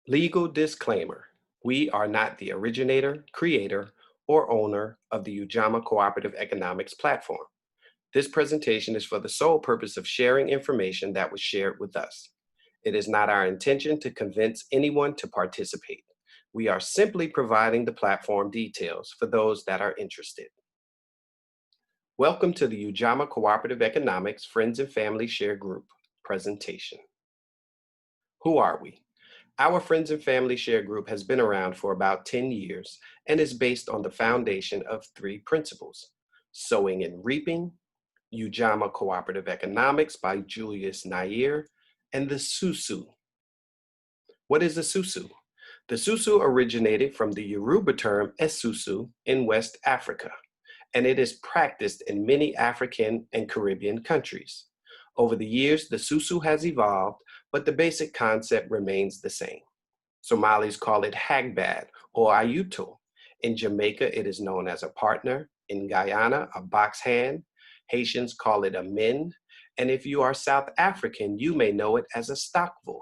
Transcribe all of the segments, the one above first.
Legal disclaimer. We are not the originator, creator, or owner of the Ujamaa Cooperative Economics platform. This presentation is for the sole purpose of sharing information that was shared with us. It is not our intention to convince anyone to participate. We are simply providing the platform details for those that are interested. Welcome to the Ujamaa Cooperative Economics Friends and Family Share Group presentation. Who are we? Our Friends and Family Share Group has been around for about 10 years and is based on the foundation of three principles: sowing and reaping, Ujamaa Cooperative Economics by Julius Nair, and the susu. What is the susu? The susu originated from the Yoruba term esusu in West Africa, and it is practiced in many African and Caribbean countries. Over the years, the susu has evolved, but the basic concept remains the same. Somalis call it hagbad or ayuto. In Jamaica, it is known as a partner. In Guyana, a box hand. Haitians call it a min. And if you are South African, you may know it as a stockville.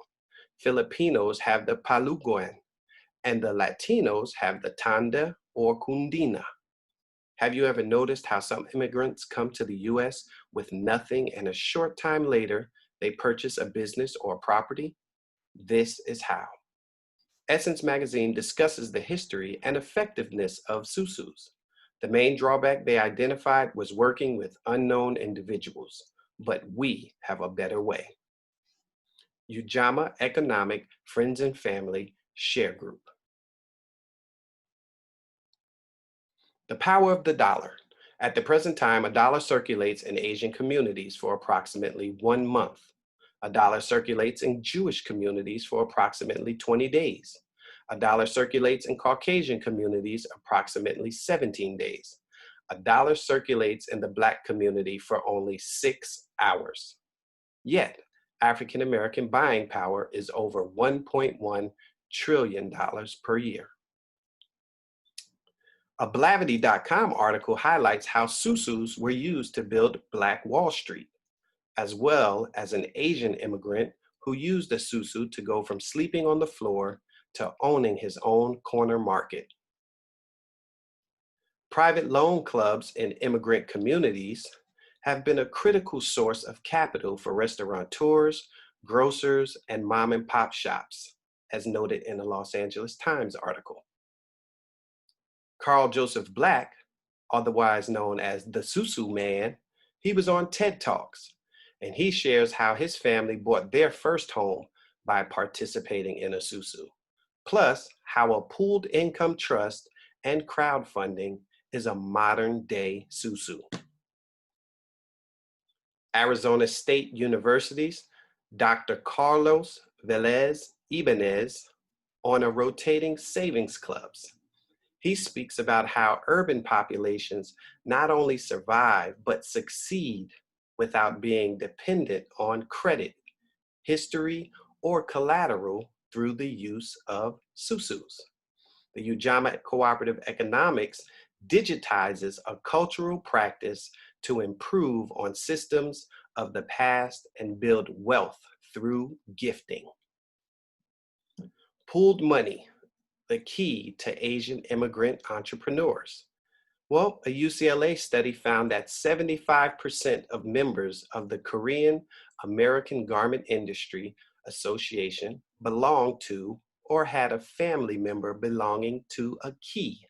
Filipinos have the paluguan, and the Latinos have the tanda or kundina. Have you ever noticed how some immigrants come to the US with nothing and a short time later, they purchase a business or property? This is how. Essence magazine discusses the history and effectiveness of susus. The main drawback they identified was working with unknown individuals, but we have a better way. Ujamaa Economic Friends and Family Share Group. The power of the dollar. At the present time, a dollar circulates in Asian communities for approximately 1 month. A dollar circulates in Jewish communities for approximately 20 days. A dollar circulates in Caucasian communities approximately 17 days. A dollar circulates in the Black community for only 6 hours. Yet, African American buying power is over $1.1 trillion per year. A Blavity.com article highlights how susus were used to build Black Wall Street, as well as an Asian immigrant who used a susu to go from sleeping on the floor to owning his own corner market. Private loan clubs in immigrant communities have been a critical source of capital for restaurateurs, grocers, and mom and pop shops, as noted in the Los Angeles Times article. Carl Joseph Black, otherwise known as the Susu Man, he was on TED Talks, and he shares how his family bought their first home by participating in a susu, plus how a pooled income trust and crowdfunding is a modern day susu. Arizona State University's Dr. Carlos Velez Ibanez on a rotating savings clubs. He speaks about how urban populations not only survive, but succeed without being dependent on credit, history, or collateral through the use of susus. The Ujamaa Cooperative Economics digitizes a cultural practice to improve on systems of the past and build wealth through gifting. Pooled money, the key to Asian immigrant entrepreneurs. Well, a UCLA study found that 75% of members of the Korean American Garment Industry Association belonged to or had a family member belonging to a key,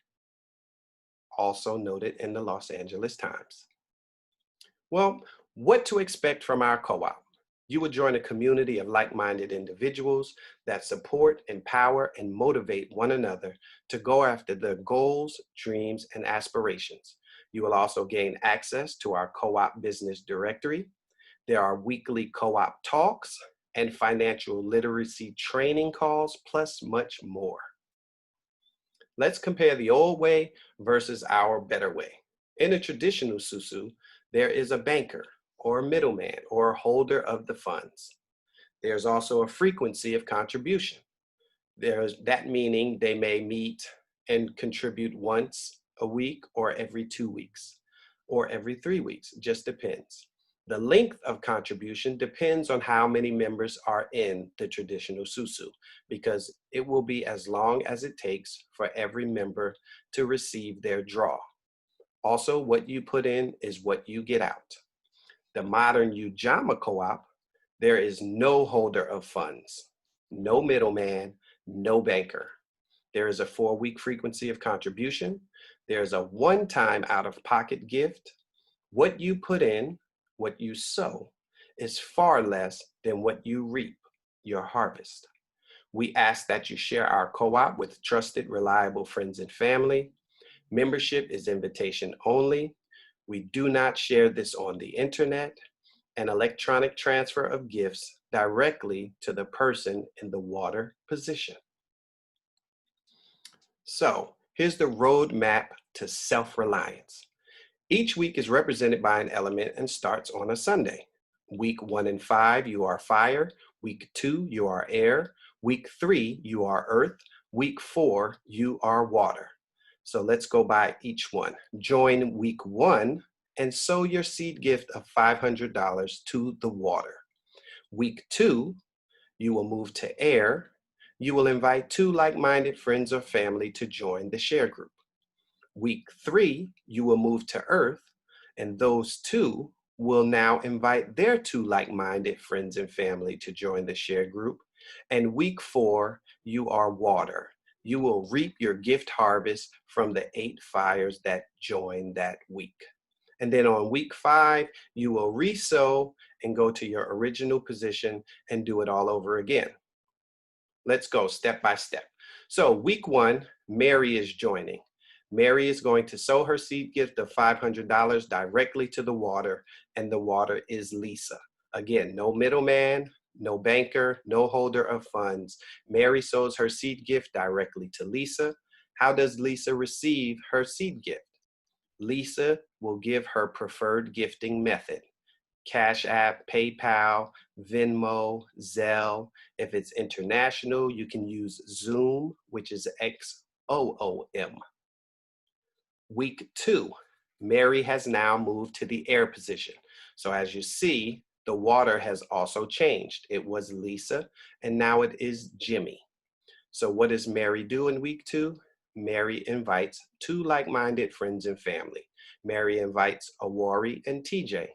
also noted in the Los Angeles Times. Well, what to expect from our co-op? You will join a community of like-minded individuals that support, empower, and motivate one another to go after their goals, dreams, and aspirations. You will also gain access to our co-op business directory. There are weekly co-op talks and financial literacy training calls, plus much more. Let's compare the old way versus our better way. In a traditional susu, there is a banker, or a middleman, or a holder of the funds. There's also a frequency of contribution. There's that meaning they may meet and contribute once a week or every 2 weeks or every 3 weeks, just depends. The length of contribution depends on how many members are in the traditional susu, because it will be as long as it takes for every member to receive their draw. Also, what you put in is what you get out. The modern Ujamaa co-op, there is no holder of funds, no middleman, no banker. There is a 4-week frequency of contribution. There's a one-time out-of-pocket gift. What you put in, what you sow, is far less than what you reap, your harvest. We ask that you share our co-op with trusted, reliable friends and family. Membership is invitation only. We do not share this on the internet. An electronic transfer of gifts directly to the person in the water position. So here's the roadmap to self-reliance. Each week is represented by an element and starts on a Sunday. Week 1 and 5, you are fire. Week 2, you are air. Week 3, you are earth. Week 4, you are water. So let's go by each one. Join week 1 and sow your seed gift of $500 to the water. Week 2, you will move to air. You will invite 2 like-minded friends or family to join the share group. Week 3, you will move to earth, and those 2 will now invite their 2 like-minded friends and family to join the share group. And week 4, you are water. You will reap your gift harvest from the 8 fires that join that week. And then on week 5, you will re-sow and go to your original position and do it all over again. Let's go step by step. So week 1, Mary is joining. Mary is going to sow her seed gift of $500 directly to the water, and the water is Lisa. Again, no middleman, no banker, no holder of funds. Mary sows her seed gift directly to Lisa. How does Lisa receive her seed gift? Lisa will give her preferred gifting method. Cash App, PayPal, Venmo, Zelle. If it's international, you can use Zoom, which is XOOM. Week 2, Mary has now moved to the air position. So as you see, the water has also changed. It was Lisa, and now it is Jimmy. So what does Mary do in week 2? Mary invites 2 like-minded friends and family. Mary invites Awari and TJ.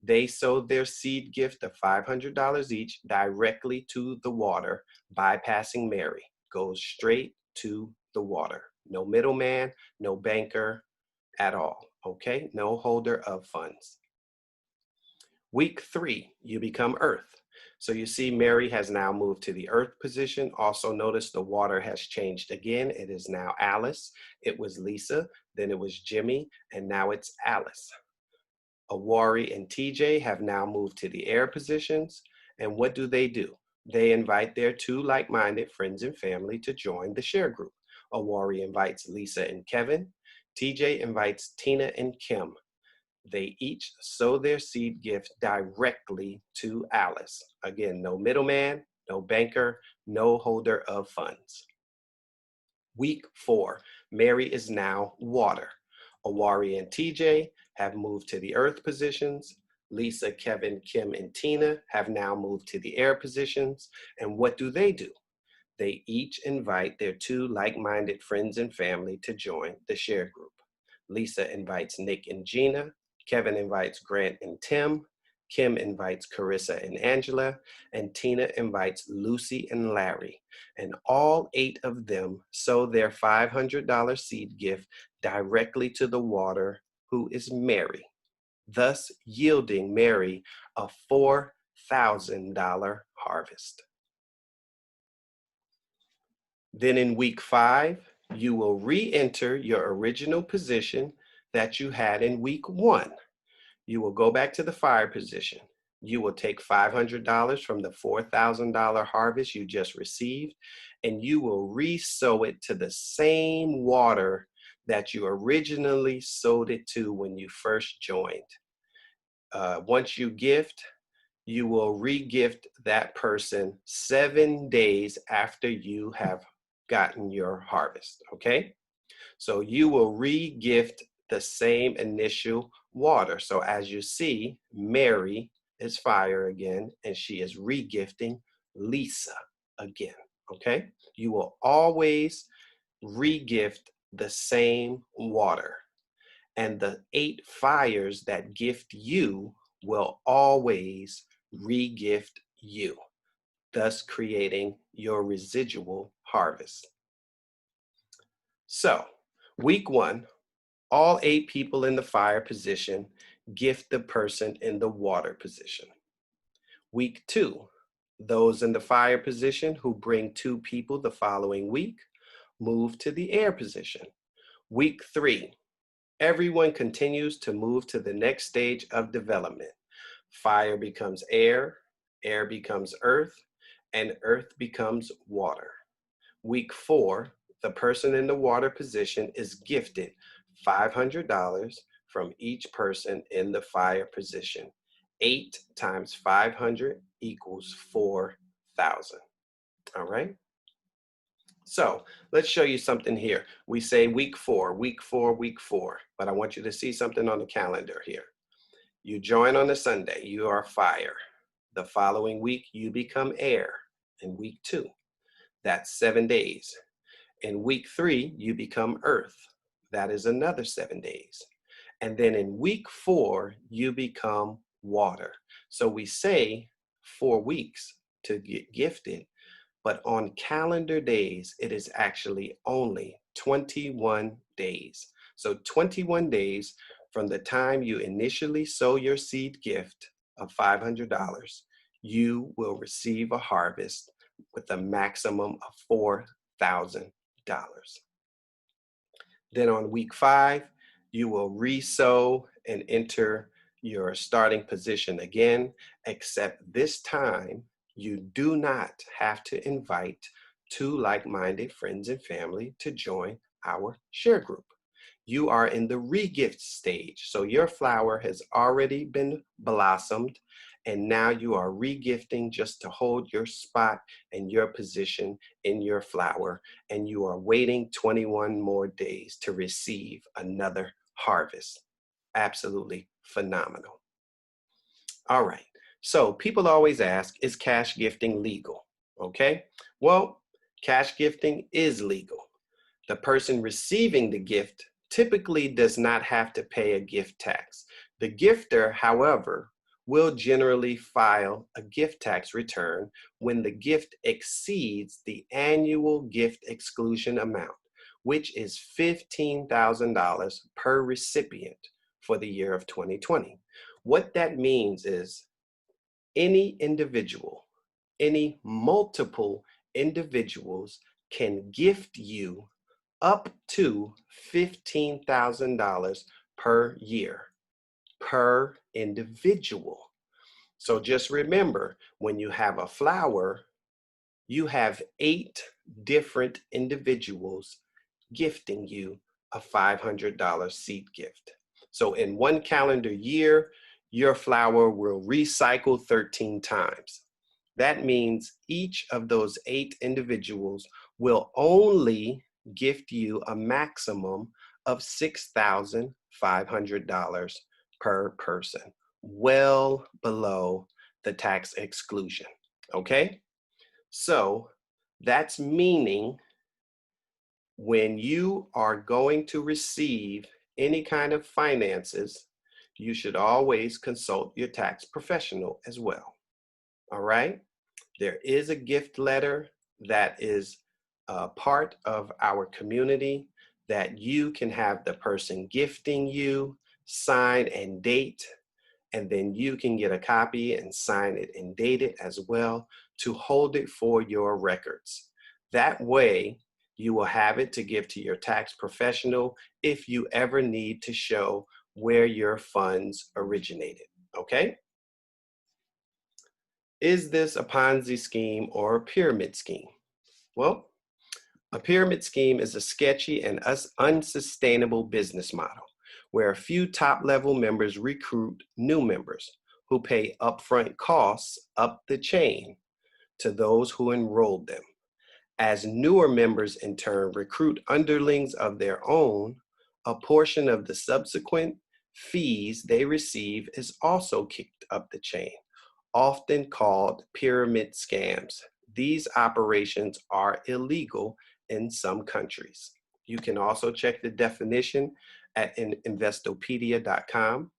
They sow their seed gift of $500 each directly to the water, bypassing Mary. Goes straight to the water. No middleman, no banker at all, okay? No holder of funds. Week 3, you become earth. So you see Mary has now moved to the earth position. Also notice the water has changed again. It is now Alice. It was Lisa, then it was Jimmy, and now it's Alice. Awari and TJ have now moved to the air positions. And what do? They invite their 2 like-minded friends and family to join the share group. Awari invites Lisa and Kevin. TJ invites Tina and Kim. They each sow their seed gift directly to Alice. Again, no middleman, no banker, no holder of funds. Week 4, Mary is now water. Awari and TJ have moved to the earth positions. Lisa, Kevin, Kim, and Tina have now moved to the air positions. And what do? They each invite their 2 like-minded friends and family to join the share group. Lisa invites Nick and Gina. Kevin invites Grant and Tim. Kim invites Carissa and Angela. And Tina invites Lucy and Larry. And all 8 of them sow their $500 seed gift directly to the water, who is Mary, thus yielding Mary a $4,000 harvest. Then in week 5, you will re-enter your original position that you had in week 1. You will go back to the fire position. You will take $500 from the $4,000 harvest you just received, and you will re-sow it to the same water that you originally sowed it to when you first joined. Once you gift, you will re-gift that person 7 days after you have gotten your harvest, okay? So you will re-gift the same initial water. So as you see, Mary is fire again, and she is regifting Lisa again, okay? You will always regift the same water, and the 8 fires that gift you will always regift you, thus creating your residual harvest. So, week 1, all 8 people in the fire position gift the person in the water position. Week 2, those in the fire position who bring 2 people the following week move to the air position. Week 3, everyone continues to move to the next stage of development. Fire becomes air, air becomes earth, and earth becomes water. Week 4, the person in the water position is gifted $500 from each person in the fire position. 8 times 500 equals 4,000. All right? So let's show you something here. We say week 4, week 4, week 4, but I want you to see something on the calendar here. You join on a Sunday, you are fire. The following week, you become air in week 2. That's 7 days. In week 3, you become earth. That is another 7 days. And then in week 4, you become water. So we say 4 weeks to get gifted, but on calendar days, it is actually only 21 days. So 21 days from the time you initially sow your seed gift of $500, you will receive a harvest with a maximum of $4,000. Then on week 5, you will re-sow and enter your starting position again, except this time you do not have to invite 2 like-minded friends and family to join our share group. You are in the regift stage. So your flower has already been blossomed, and now you are regifting just to hold your spot and your position in your flower, and you are waiting 21 more days to receive another harvest. Absolutely phenomenal. All right, so people always ask, is cash gifting legal? Okay, well, cash gifting is legal. The person receiving the gift typically does not have to pay a gift tax. The gifter, however, will generally file a gift tax return when the gift exceeds the annual gift exclusion amount, which is $15,000 per recipient for the year of 2020. What that means is any individual, any multiple individuals can gift you up to $15,000 per year, per individual. So just remember, when you have a flower, you have 8 different individuals gifting you a $500 seed gift. So in 1 calendar year, your flower will recycle 13 times. That means each of those 8 individuals will only gift you a maximum of $6,500 per person, well below the tax exclusion, okay? So that's meaning when you are going to receive any kind of finances, you should always consult your tax professional as well, all right? There is a gift letter that is part of our community that you can have the person gifting you sign and date, and then you can get a copy and sign it and date it as well to hold it for your records. That way, you will have it to give to your tax professional if you ever need to show where your funds originated, okay? Is this a Ponzi scheme or a pyramid scheme? Well, a pyramid scheme is a sketchy and unsustainable business model where a few top-level members recruit new members who pay upfront costs up the chain to those who enrolled them. As newer members in turn recruit underlings of their own, A portion of the subsequent fees they receive is also kicked up the chain, often called pyramid scams. These operations are illegal in some countries. You can also check the definition at investopedia.com.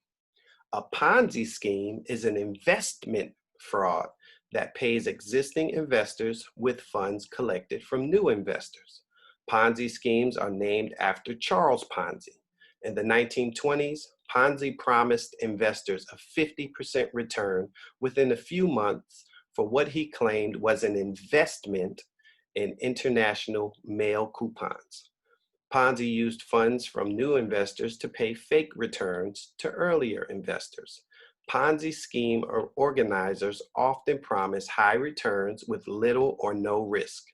A Ponzi scheme is an investment fraud that pays existing investors with funds collected from new investors. Ponzi schemes are named after Charles Ponzi. In the 1920s, Ponzi promised investors a 50% return within a few months for what he claimed was an investment in international mail coupons. Ponzi used funds from new investors to pay fake returns to earlier investors. Ponzi scheme organizers often promise high returns with little or no risk.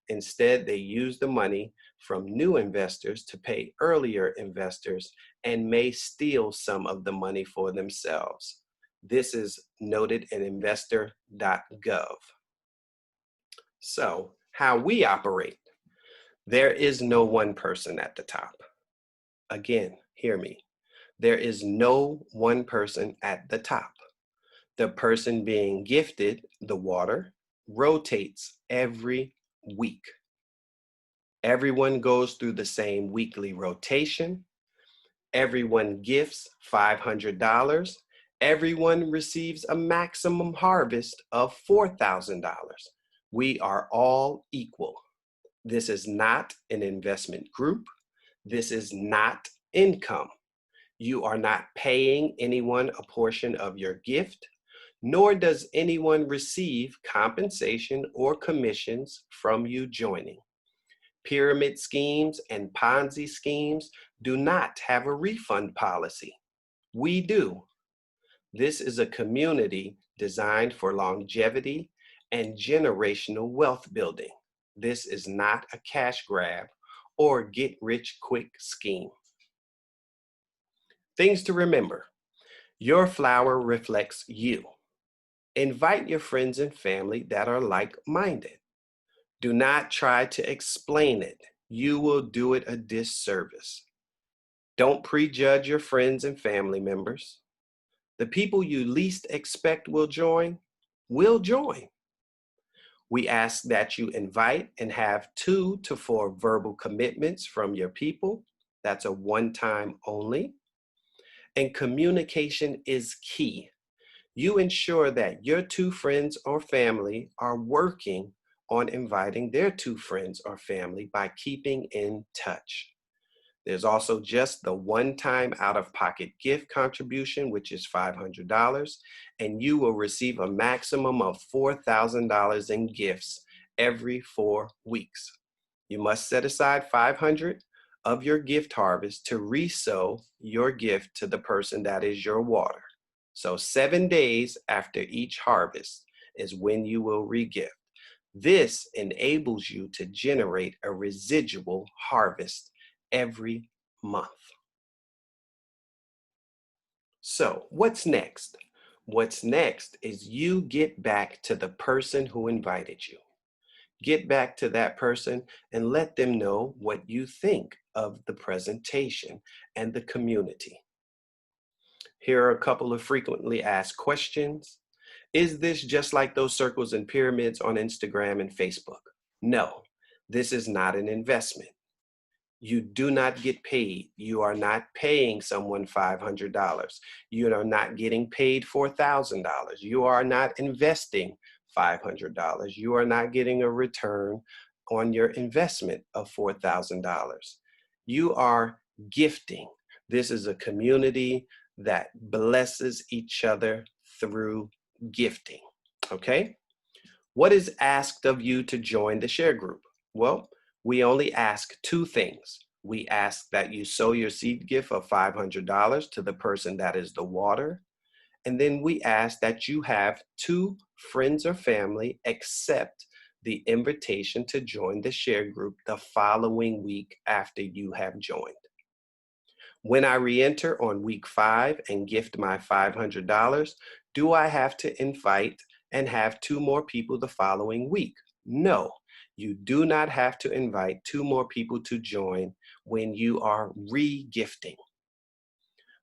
Instead, they use the money from new investors to pay earlier investors and may steal some of the money for themselves. This is noted in investor.gov. So, how we operate. There is no one person at the top. Again, hear me. There is no one person at the top. The person being gifted the water rotates every week. Everyone goes through the same weekly rotation. Everyone gifts $500. Everyone receives a maximum harvest of $4,000. We are all equal. This is not an investment group. This is not income. You are not paying anyone a portion of your gift, nor does anyone receive compensation or commissions from you joining. Pyramid schemes and Ponzi schemes do not have a refund policy. We do. This is a community designed for longevity and generational wealth building. This is not a cash grab or get rich quick scheme. Things to remember. Your flower reflects you. Invite your friends and family that are like-minded. Do not try to explain it. You will do it a disservice. Don't prejudge your friends and family members. The people you least expect will join. We ask that you invite and have 2 to 4 verbal commitments from your people. That's a one-time only. And communication is key. You ensure that your 2 friends or family are working on inviting their 2 friends or family by keeping in touch. There's also just the one-time out-of-pocket gift contribution, which is $500, and you will receive a maximum of $4,000 in gifts every 4 weeks. You must set aside $500 of your gift harvest to resow your gift to the person that is your water. So 7 days after each harvest is when you will re-gift. This enables you to generate a residual harvest every month. So what's next? What's next is you get back to the person who invited you. Get back to that person and let them know what you think of the presentation and the community. Here are a couple of frequently asked questions. Is this just like those circles and pyramids on Instagram and Facebook? No, this is not an investment. You do not get paid. You are not paying someone $500. You are not getting paid $4,000. You are not investing $500. You are not getting a return on your investment of $4,000. You are gifting. This is a community that blesses each other through gifting, okay? What is asked of you to join the share group? Well, we only ask 2 things. We ask that you sow your seed gift of $500 to the person that is the water. And then we ask that you have 2 friends or family accept the invitation to join the share group the following week after you have joined. When I re-enter on week 5 and gift my $500, do I have to invite and have 2 more people the following week? No. You do not have to invite 2 more people to join when you are re-gifting.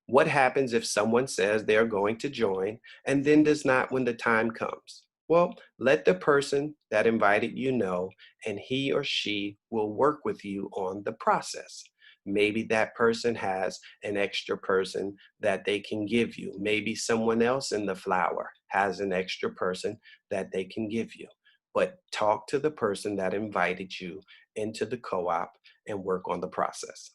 What happens if someone says they're going to join and then does not when the time comes? Well, let the person that invited you know, and he or she will work with you on the process. Maybe that person has an extra person that they can give you. Maybe someone else in the flower has an extra person that they can give you. But talk to the person that invited you into the co-op and work on the process.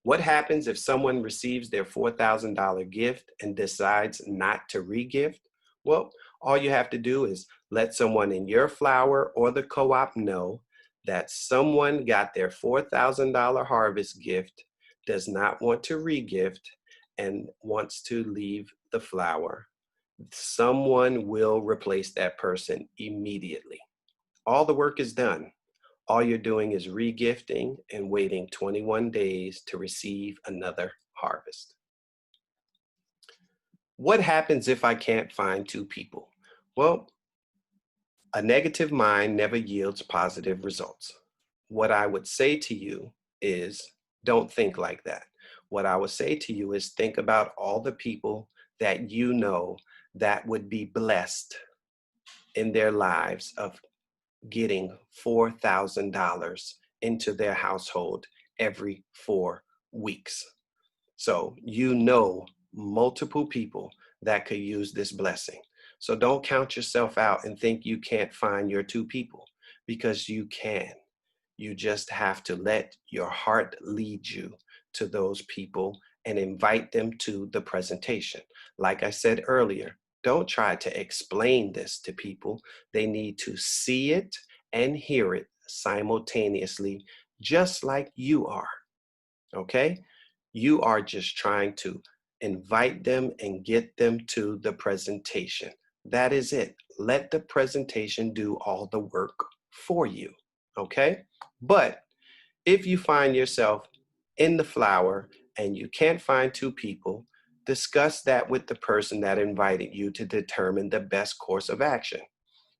What happens if someone receives their $4,000 gift and decides not to re-gift? Well, all you have to do is let someone in your flower or the co-op know that someone got their $4,000 harvest gift, does not want to re-gift, and wants to leave the flower. Someone will replace that person immediately. All the work is done. All you're doing is regifting and waiting 21 days to receive another harvest. What happens if I can't find 2 people? Well, a negative mind never yields positive results. What I would say to you is don't think like that. What I would say to you is think about all the people that you know that would be blessed in their lives of getting $4,000 into their household every 4 weeks. So you know multiple people that could use this blessing. So don't count yourself out and think you can't find your 2 people, because you can. You just have to let your heart lead you to those people and invite them to the presentation. Like I said earlier, don't try to explain this to people. They need to see it and hear it simultaneously, just like you are. Okay? You are just trying to invite them and get them to the presentation. That is it. Let the presentation do all the work for you. Okay? But if you find yourself in the flower and you can't find 2 people, discuss that with the person that invited you to determine the best course of action.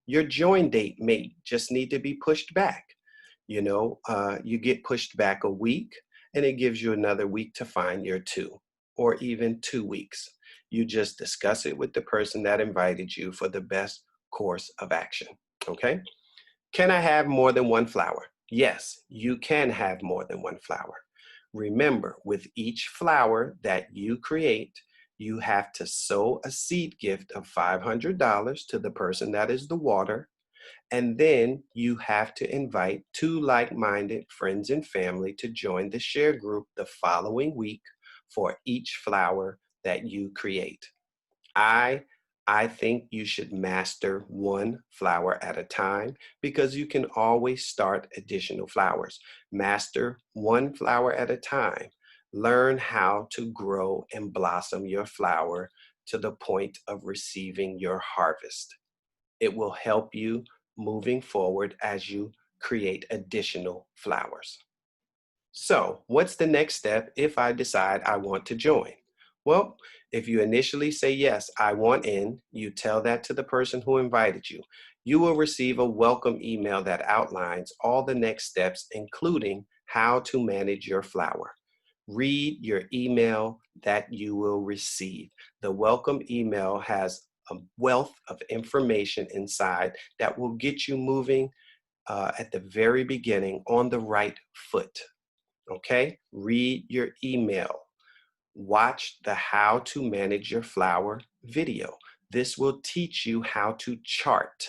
Your join date may just need to be pushed back. You get pushed back a week and it gives you another week to find your 2, or even 2 weeks. You just discuss it with the person that invited you for the best course of action. Okay? Can I have more than 1 flower? Yes, you can have more than 1 flower. Remember, with each flower that you create, you have to sow a seed gift of $500 to the person that is the water, and then you have to invite 2 like-minded friends and family to join the share group the following week for each flower that you create. I I think you should master 1 flower at a time, because you can always start additional flowers. Master 1 flower at a time. Learn how to grow and blossom your flower to the point of receiving your harvest. It will help you moving forward as you create additional flowers. So, what's the next step if I decide I want to join? Well, if you initially say, yes, I want in, you tell that to the person who invited you. You will receive a welcome email that outlines all the next steps, including how to manage your flower. Read your email that you will receive. The welcome email has a wealth of information inside that will get you moving at the very beginning on the right foot. Okay? Read your email. Watch the How to Manage Your Flower video. This will teach you how to chart,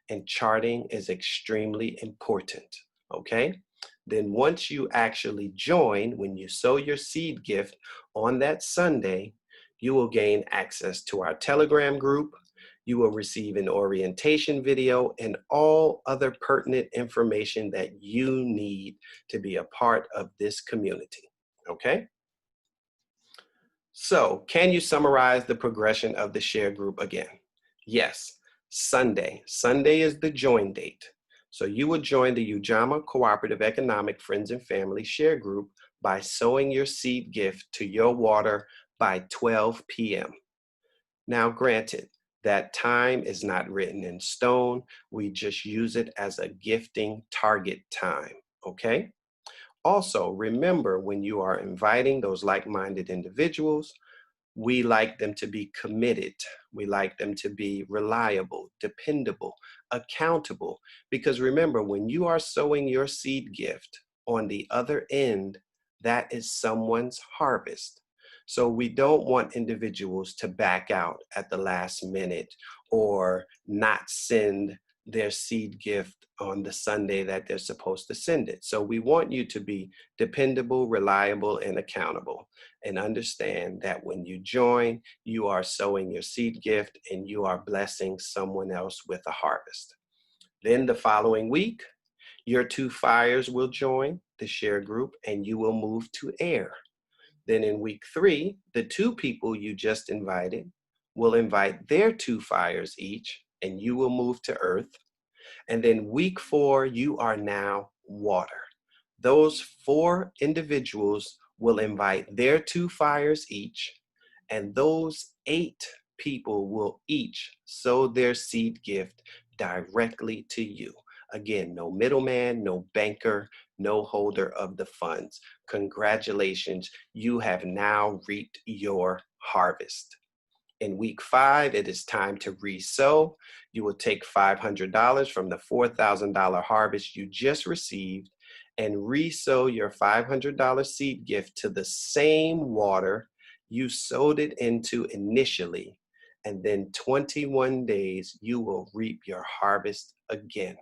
and charting is extremely important. Okay? Then once you actually join, when you sow your seed gift on that Sunday, you will gain access to our Telegram group. You will receive an orientation video and all other pertinent information that you need to be a part of this community. Okay? So, can you summarize the progression of the share group again? Yes, Sunday. Sunday is the join date. So you will join the Ujamaa Cooperative Economic Friends and Family Share Group by sowing your seed gift to your water by 12 p.m. Now, granted, That time is not written in stone. We just use it as a gifting target time, okay? Also, remember when you are inviting those like-minded individuals, we like them to be committed. We like them to be reliable, dependable, accountable. Because remember, when you are sowing your seed gift, on the other end, that is someone's harvest. So we don't want individuals to back out at the last minute or not send their seed gift on the Sunday that they're supposed to send it. So we want you to be dependable, reliable, and accountable, and understand that when you join, you are sowing your seed gift and you are blessing someone else with a harvest. Then the following week, your two fires will join the share group and you will move to air. Then in week 3, the 2 people you just invited will invite their 2 fires each and you will move to earth. And then week 4, you are now water. Those 4 individuals will invite their 2 fires each, and those 8 people will each sow their seed gift directly to you. Again, no middleman, no banker, no holder of the funds. Congratulations, you have now reaped your harvest. In week 5, it is time to re-sow. You will take $500 from the $4,000 harvest you just received and re-sow your $500 seed gift to the same water you sowed it into initially. And then 21 days, you will reap your harvest again.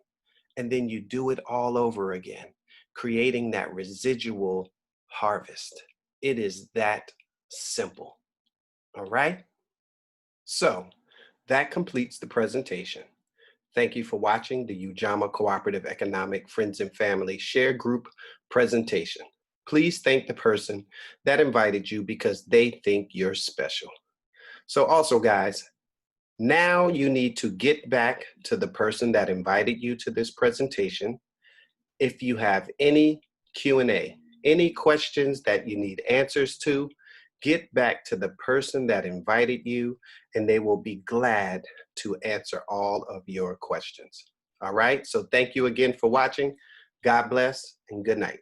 And then you do it all over again, creating that residual harvest. It is that simple. All right? So that completes the presentation. Thank you for watching the Ujamaa Cooperative Economic Friends and Family Share Group presentation. Please thank the person that invited you because they think you're special. So also guys, now you need to get back to the person that invited you to this presentation. If you have any Q&A, any questions that you need answers to, get back to the person that invited you and they will be glad to answer all of your questions. All right, so thank you again for watching. God bless and good night.